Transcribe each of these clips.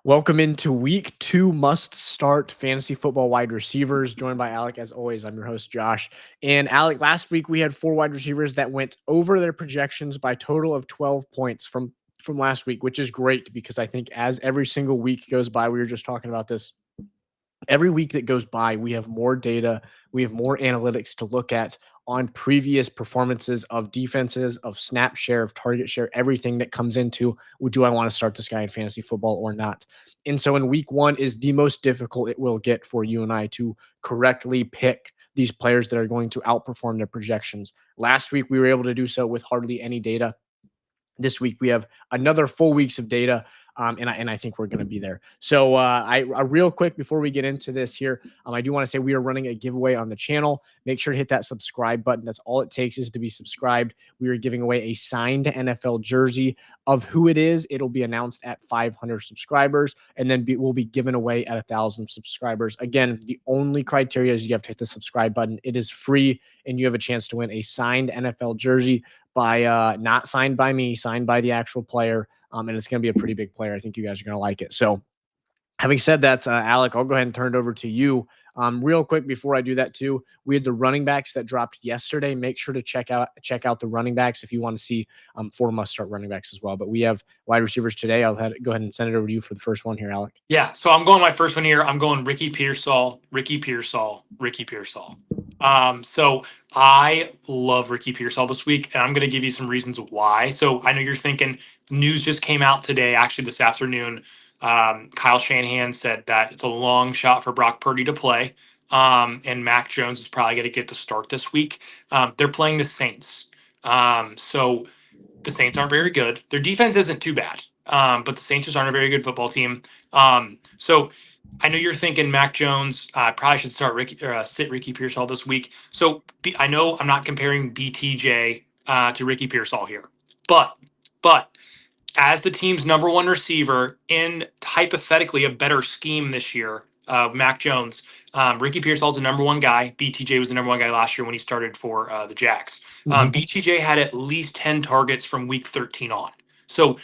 Welcome into week 2 must start fantasy football wide receivers, joined by Alec. As always, I'm your host, Josh. And Alec, last week we had 4 wide receivers that went over their projections by a total of 12 points from last week, which is great because I think as every single week goes by, we were just talking about this. Every week that goes by, we have more data, we have more analytics to look at on previous performances of defenses, of snap share, of target share, everything that comes into, well, do I want to start this guy in fantasy football or not? And so in week 1 is the most difficult it will get for you and I to correctly pick these players that are going to outperform their projections. Last week, we were able to do so with hardly any data. This week we have another full weeks of data, and I think we're going to be there. So real quick before we get into this here, I do want to say we are running a giveaway on the channel. Make sure to hit that subscribe button. That's all it takes is to be subscribed. We are giving away a signed NFL jersey. Of who it is, it'll be announced at 500 subscribers, and then we'll be given away at 1,000 subscribers. Again, the only criteria is you have to hit the subscribe button. It is free, and you have a chance to win a signed NFL jersey by not signed by me, signed by the actual player. And it's going to be a pretty big player. I think you guys are going to like it. So having said that, Alec, I'll go ahead and turn it over to you. Real quick before I do that too, we had the running backs that dropped yesterday. Make sure to check out the running backs if you want to see 4 must-start running backs as well. But we have wide receivers today. I'll go ahead and send it over to you for the first one here, Alec. Yeah, so I'm going my first one here. I'm going Ricky Pearsall. So I love Ricky Pearsall this week, and I'm going to give you some reasons why. So I know you're thinking news just came out today, actually this afternoon. Kyle Shanahan said that it's a long shot for Brock Purdy to play, and Mac Jones is probably going to get the start this week. They're playing the Saints. So the Saints aren't very good. Their defense isn't too bad, but the Saints just aren't a very good football team. So I know you're thinking Mac Jones. Probably should sit Ricky Pearsall this week. So I know I'm not comparing BTJ to Ricky Pearsall here, but as the team's number one receiver in hypothetically a better scheme this year, Mac Jones, Ricky Pearsall's the number one guy. BTJ was the number one guy last year when he started for the Jags. BTJ had at least 10 targets from week 13 on. So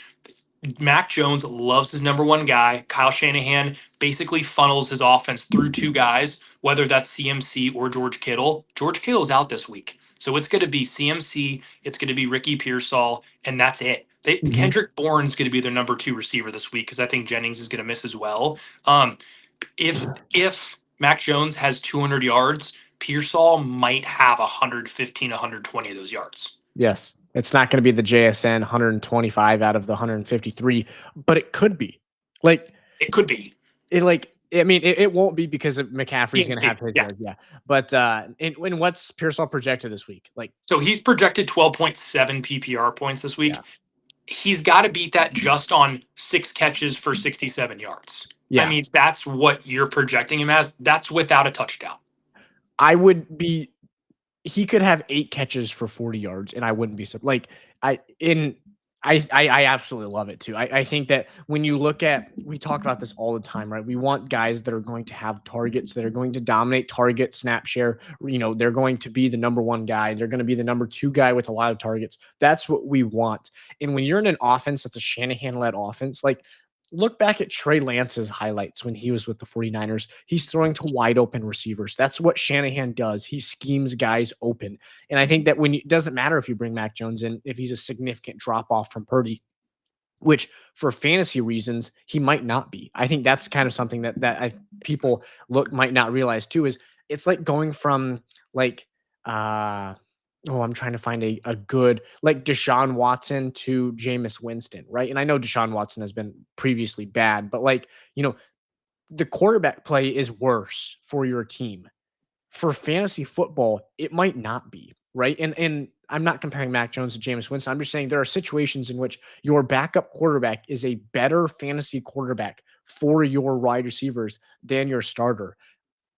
Mac Jones loves his number one guy. Kyle Shanahan basically funnels his offense through 2 guys, whether that's CMC or George Kittle. George Kittle's out this week. So it's going to be CMC, it's going to be Ricky Pearsall, and that's it. Kendrick Bourne's going to be their number 2 receiver this week because I think Jennings is going to miss as well. If Mac Jones has 200 yards, Pearsall might have 115, 120 of those yards. Yes. It's not going to be the JSN 125 out of the 153, but it could be. It could be. It won't be because of McCaffrey's going to have his yeah. Yeah. But and what's Pearsall projected this week? So he's projected 12.7 PPR points this week. Yeah. He's got to beat that just on 6 catches for 67 yards. Yeah. I mean, that's what you're projecting him as. That's without a touchdown. He could have 8 catches for 40 yards, and I wouldn't be I absolutely love it too. I think that when you look at, we talk about this all the time, right? We want guys that are going to have targets, that are going to dominate target snap share. They're going to be the number 1 guy. They're going to be the number 2 guy with a lot of targets. That's what we want. And when you're in an offense that's a Shanahan-led offense, look back at Trey Lance's highlights when he was with the 49ers. He's throwing to wide open receivers. That's what Shanahan does. He schemes guys open. And I think that it doesn't matter if you bring Mac Jones in, if he's a significant drop off from Purdy, which for fantasy reasons, he might not be. I think that's kind of something that people might not realize too, is it's like going from I'm trying to find a good, Deshaun Watson to Jameis Winston, right? And I know Deshaun Watson has been previously bad, but the quarterback play is worse for your team. For fantasy football, it might not be, right? And I'm not comparing Mac Jones to Jameis Winston. I'm just saying there are situations in which your backup quarterback is a better fantasy quarterback for your wide receivers than your starter.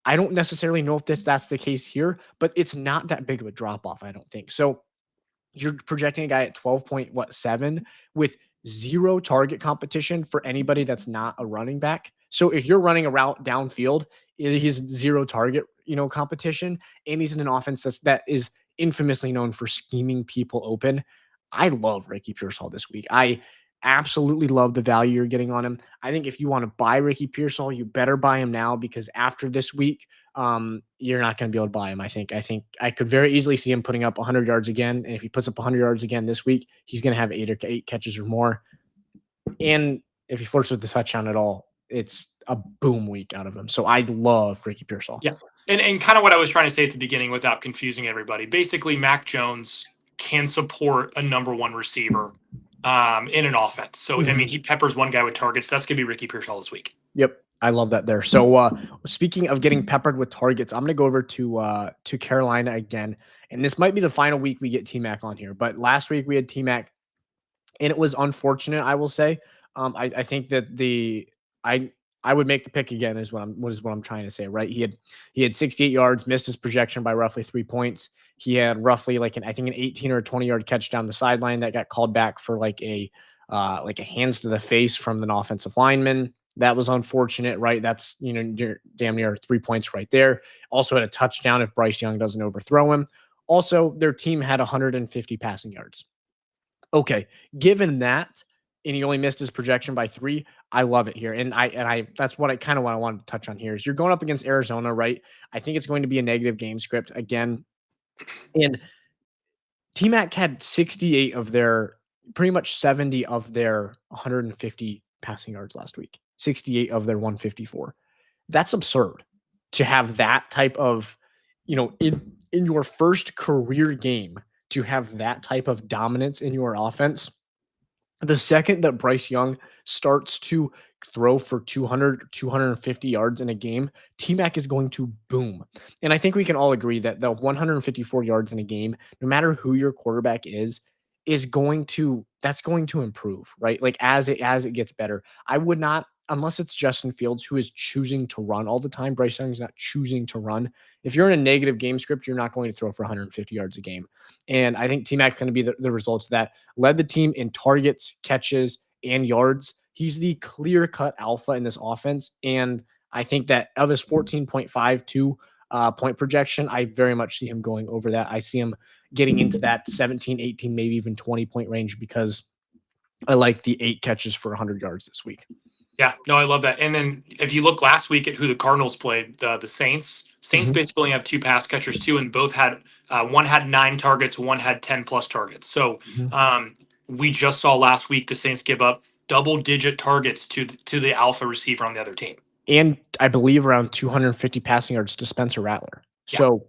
I don't necessarily know if that's the case here, but it's not that big of a drop off, I don't think. So you're projecting a guy at 12.7 with 0 target competition for anybody that's not a running back. So if you're running a route downfield, he's 0 target, competition, and he's in an offense that is infamously known for scheming people open. I love Ricky Pearsall this week. absolutely love the value you're getting on him. I think if you want to buy Ricky Pearsall, you better buy him now because after this week, you're not going to be able to buy him. I think I could very easily see him putting up 100 yards again, and if he puts up 100 yards again this week, he's going to have eight catches or more. And if he flirts with the touchdown at all, it's a boom week out of him. So I love Ricky Pearsall. Yeah. And kind of what I was trying to say at the beginning without confusing everybody. Basically, Mac Jones can support a number one receiver in an offense. So, I mean, he peppers one guy with targets. That's going to be Ricky Pearsall this week. Yep. I love that there. So speaking of getting peppered with targets, I'm gonna go over to Carolina again. And this might be the final week we get T Mac on here, but last week we had T Mac and it was unfortunate, I will say. I think that I I would make the pick again is what I'm trying to say, right? He had 68 yards, missed his projection by roughly 3 points. He had roughly I think an 18 or a 20-yard catch down the sideline that got called back for like a hands to the face from an offensive lineman. That was unfortunate, right? That's you're damn near 3 points right there. Also had a touchdown if Bryce Young doesn't overthrow him. Also, their team had 150 passing yards. Okay, given that, and he only missed his projection by 3, I love it here. And I that's what I wanted to touch on here is you're going up against Arizona, right? I think it's going to be a negative game script again. And T-Mac had 68 of their pretty much 70 of their 150 passing yards last week. 68 of their 154. That's absurd to have that type of, in your first career game to have that type of dominance in your offense. The second that Bryce Young starts to throw for 200, 250 yards in a game, T-Mac is going to boom. And I think we can all agree that the 154 yards in a game, no matter who your quarterback is that's going to improve, right? Like as it gets better. I would not, unless it's Justin Fields who is choosing to run all the time. Bryce Young is not choosing to run. If you're in a negative game script, you're not going to throw for 150 yards a game. And I think T-Mac is going to be the results of that. Led the team in targets, catches, and yards. He's the clear-cut alpha in this offense. And I think that of his 14.52 point projection, I very much see him going over that. I see him getting into that 17, 18, maybe even 20-point range because I like the 8 catches for 100 yards this week. Yeah, no, I love that. And then if you look last week at who the Cardinals played, the Saints. Saints basically only have 2 pass catchers too, and both had one had 9 targets, one had 10 plus targets. So we just saw last week the Saints give up double-digit targets to the alpha receiver on the other team. And I believe around 250 passing yards to Spencer Rattler. Yeah. So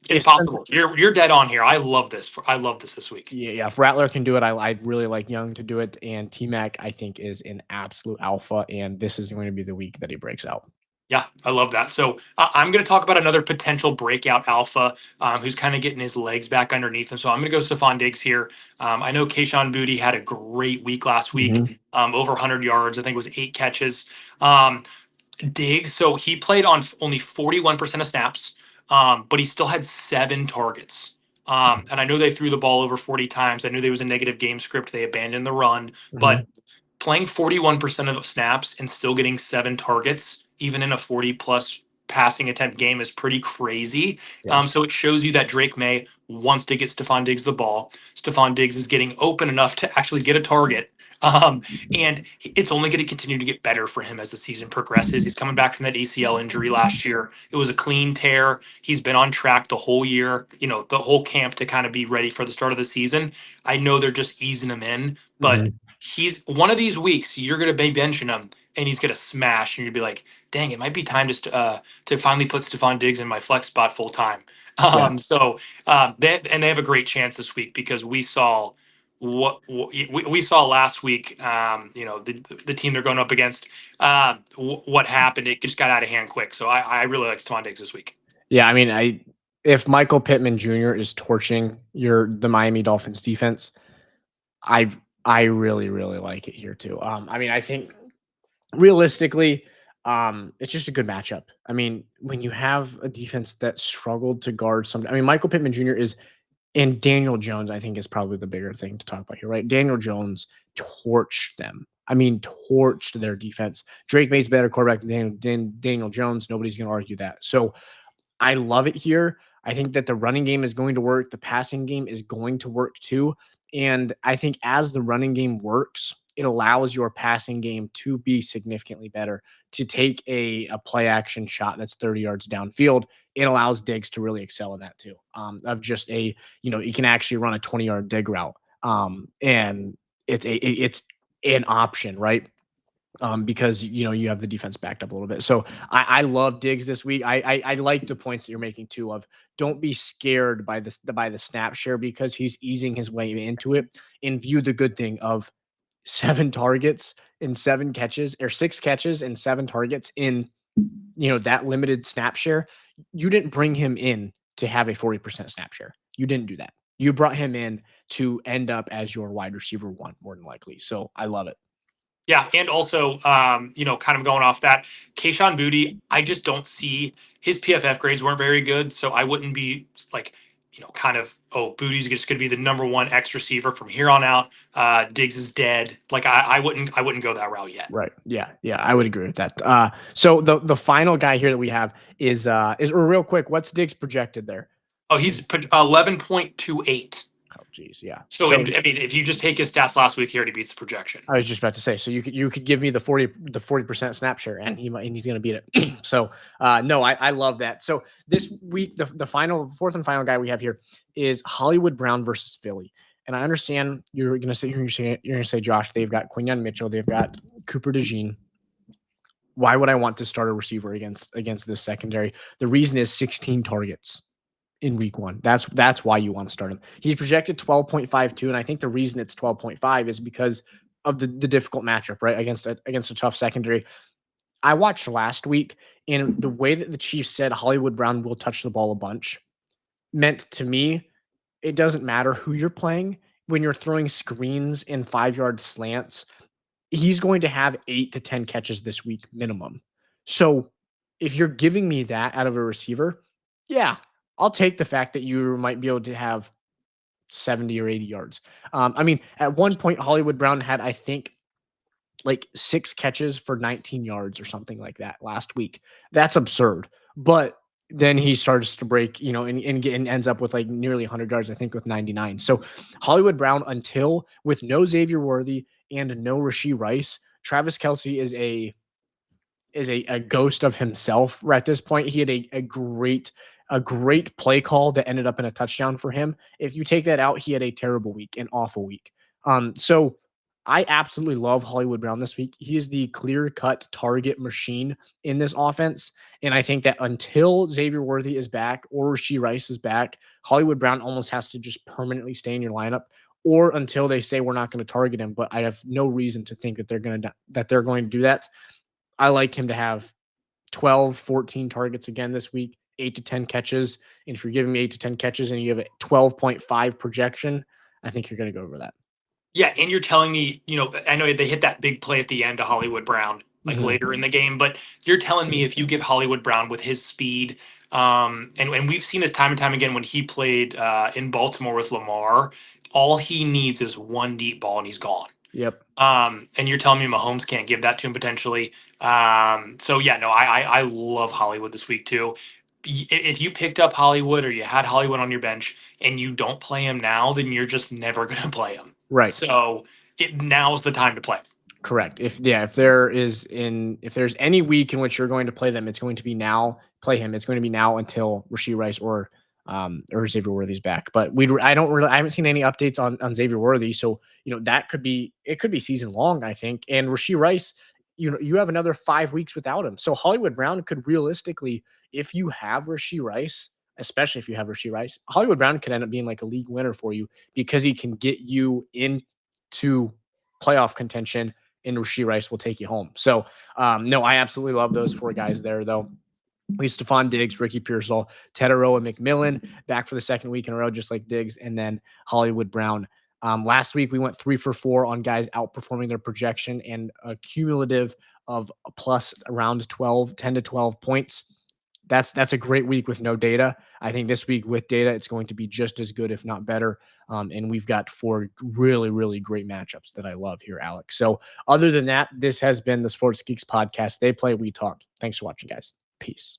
it's possible. You're dead on here. I love this. I love this week. Yeah. If Rattler can do it, I really like Young to do it. And T-Mac, I think, is an absolute alpha. And this is going to be the week that he breaks out. Yeah, I love that. So I'm going to talk about another potential breakout alpha who's kind of getting his legs back underneath him. So I'm going to go Stefon Diggs here. I know Kayshon Boutte had a great week last week, over 100 yards. I think it was 8 catches. Diggs, so he played on only 41% of snaps, but he still had 7 targets. And I know they threw the ball over 40 times. I knew there was a negative game script. They abandoned the run, but playing 41% of snaps and still getting 7 targets, even in a 40 plus passing attempt game, is pretty crazy. Yeah. So it shows you that Drake May wants to get Stefon Diggs the ball. Stefon Diggs is getting open enough to actually get a target. And it's only going to continue to get better for him as the season progresses. He's coming back from that ACL injury last year. It was a clean tear. He's been on track the whole year, the whole camp to kind of be ready for the start of the season. I know they're just easing him in, but he's one of these weeks you're going to be benching him and he's going to smash and you'll be like, dang, it might be time to finally put Stefon Diggs in my flex spot full time. So they have a great chance this week because we saw what we saw last week. The team they're going up against, what happened, it just got out of hand quick. So I really like Stefon Diggs this week. Yeah, I mean, if Michael Pittman Jr. is torching the Miami Dolphins defense, I really, really like it here too. I mean, I think realistically, it's just a good matchup. I mean, when you have a defense that struggled to guard Michael Pittman Jr. and Daniel Jones, I think, is probably the bigger thing to talk about here, right? Daniel Jones torched them. I mean, torched their defense. Drake May's better quarterback than Daniel Jones. Nobody's going to argue that. So I love it here. I think that the running game is going to work. The passing game is going to work too. And I think as the running game works, it allows your passing game to be significantly better, to take a play action shot that's 30 yards downfield. It allows Diggs to really excel in that too. Of just you can actually run a 20-yard dig route. And it's an option, right? Because you have the defense backed up a little bit. So I love Diggs this week. I like the points that you're making too. Of don't be scared by the snap share because he's easing his way into it, and view the good thing of 7 targets and 7 catches, or 6 catches and 7 targets in that limited snap share. You didn't bring him in to have a 40% snap share. You didn't do that. You brought him in to end up as your wide receiver one, more than likely. So I love it. Yeah, and also, kind of going off that, Kayshon Boutte, I just don't see his PFF grades weren't very good, so I wouldn't be like, kind of, oh, Boutte's just going to be the number one X receiver from here on out. Diggs is dead. Like, I wouldn't go that route yet. Right. Yeah. Yeah. I would agree with that. So the final guy here that we have is or real quick, what's Diggs projected there? Oh, he's put 11.28. Oh, geez. Yeah. So, I mean, if you just take his stats last week, he already beats the projection. I was just about to say, so you could give me the 40% snap share, and he's going to beat it. So no, I love that. So this week, the fourth and final guy we have here is Hollywood Brown versus Philly. And I understand you're going to say, Josh, they've got Quinyon Mitchell, they've got Cooper DeJean. Why would I want to start a receiver against this secondary? The reason is 16 targets in week one. That's why you want to start him. He's projected 12.52, and I think the reason it's 12.5 is because of the difficult matchup, right? Against a tough secondary. I watched last week, and the way that the Chiefs said Hollywood Brown will touch the ball a bunch meant to me it doesn't matter who you're playing when you're throwing screens in 5-yard slants. He's going to have 8 to 10 catches this week minimum. So if you're giving me that out of a receiver, yeah, I'll take the fact that you might be able to have 70 or 80 yards. I mean, at one point, Hollywood Brown had, I think, like 6 catches for 19 yards or something like that last week. That's absurd. But then he starts to break, and ends up with like nearly 100 yards, I think, with 99. So Hollywood Brown, until with no Xavier Worthy and no Rashee Rice, Travis Kelce is a ghost of himself at this point. He had a great play call that ended up in a touchdown for him. If you take that out, he had a terrible week, an awful week. So I absolutely love Hollywood Brown this week. He is the clear-cut target machine in this offense. And I think that until Xavier Worthy is back or Rashee Rice is back, Hollywood Brown almost has to just permanently stay in your lineup, or until they say we're not going to target him. But I have no reason to think that they're going to do that. I like him to have 12, 14 targets again this week, 8 to 10 catches. And if you're giving me 8 to 10 catches and you have a 12.5 projection, I think you're going to go over that. Yeah, and you're telling me, I know they hit that big play at the end to Hollywood Brown, like later in the game, but you're telling me if you give Hollywood Brown with his speed, and we've seen this time and time again when he played in Baltimore with Lamar, all he needs is one deep ball and he's gone. Yep. And you're telling me Mahomes can't give that to him potentially. So yeah, no, I love Hollywood this week too. If you picked up Hollywood or you had Hollywood on your bench and you don't play him now, then you're just never going to play him. Right. So now's the time to play. Correct. If there's any week in which you're going to play them, it's going to be now. Play him. It's going to be now until Rashee Rice or Xavier Worthy's back. But I haven't seen any updates on Xavier Worthy. So that could be season long, I think. And Rashee Rice, you have another 5 weeks without him. So Hollywood Brown could realistically, if you have Rashee Rice, especially if you have Rashee Rice, Hollywood Brown could end up being like a league winner for you because he can get you into playoff contention, and Rashee Rice will take you home. So no, I absolutely love those 4 guys there, though. We have Stefon Diggs, Ricky Pearsall, Tetairoa McMillian back for the second week in a row, just like Diggs, and then Hollywood Brown. Last week, we went 3 for 4 on guys outperforming their projection and a cumulative of plus around 10 to 12 points. That's a great week with no data. I think this week with data, it's going to be just as good, if not better. And we've got 4 really, really great matchups that I love here, Alec. So other than that, this has been the Sports Geeks podcast. They play, we talk. Thanks for watching, guys. Peace.